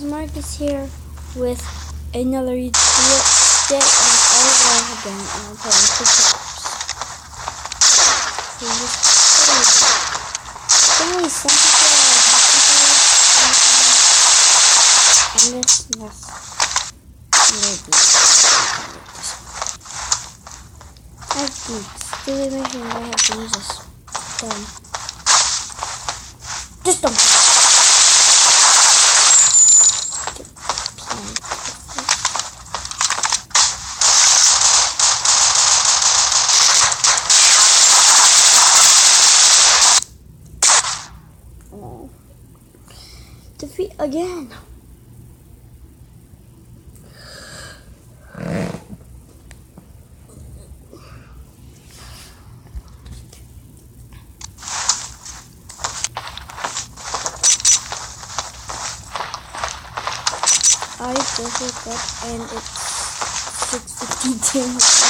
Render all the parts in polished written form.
guys, Marcus here with another day and all over again, and I'm playing Cookie Only some people and this I have to still mention I have to use this. Just don't. Defeat again. I just woke up and it's 6:52.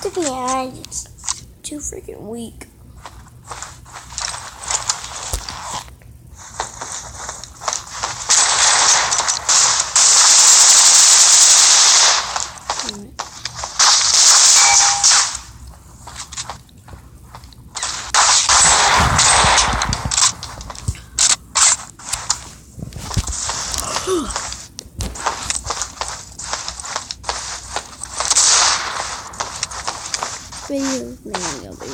To be honest, it's too freaking weak. Video, maybe I'll be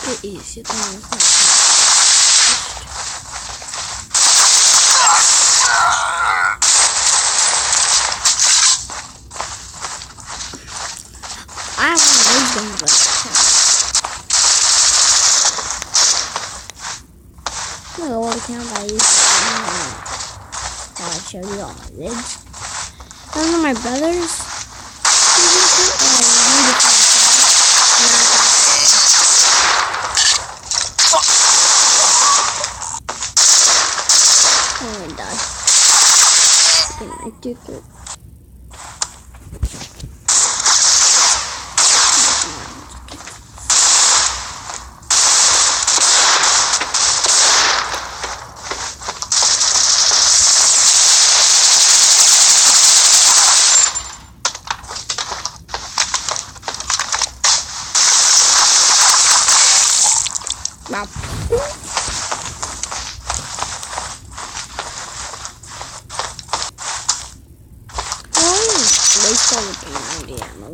it is. It I have one of these guns I'm gonna go to count by using I'll show you all my vids. Those are my brothers. I took it. Wow. Waste all the 90 ammo.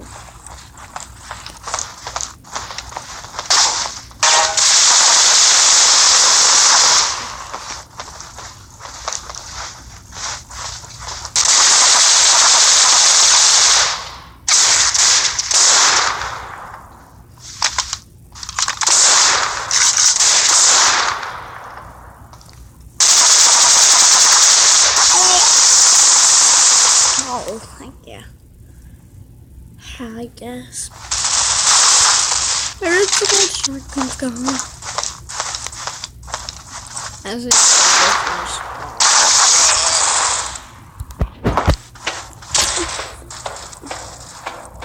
Oh, thank you. I guess. Where is the gold shotgun's gone? As it goes.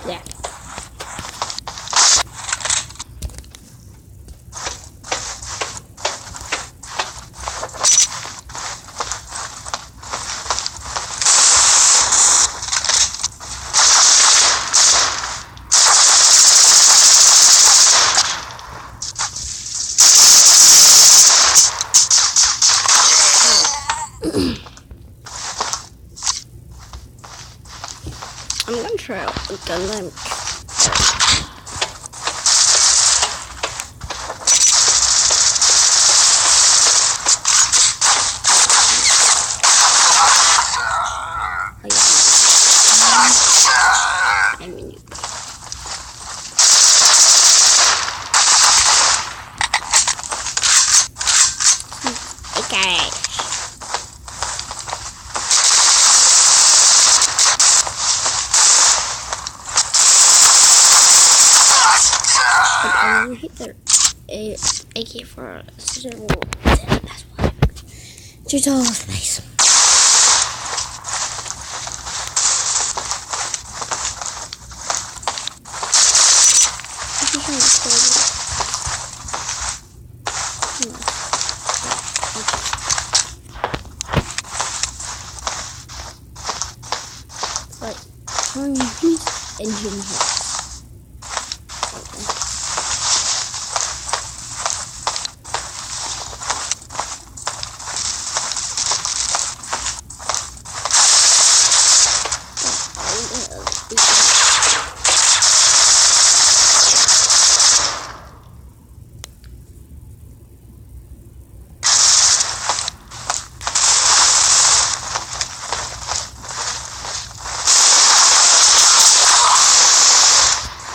Yeah. I'm gonna try out the gun lamp. cash. And we hit the AK for several. That's why. Just all over the place. Like, engine hits.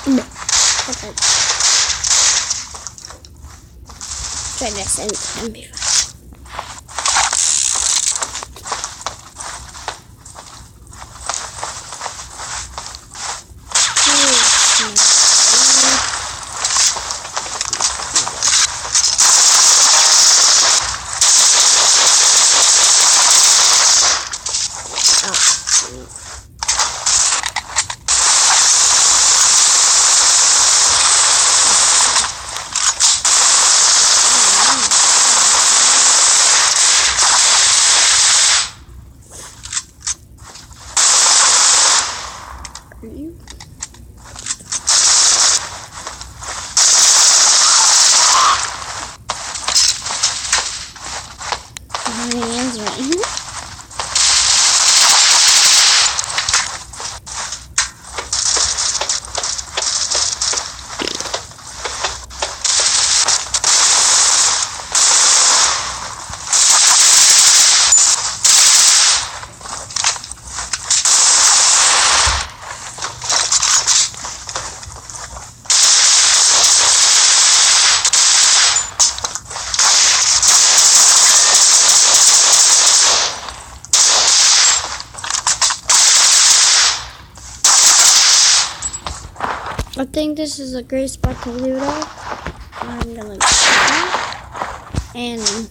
No. Okay. Try this and MP5. You? My hands right here. I think this is a great spot to leave it off. I'm gonna go and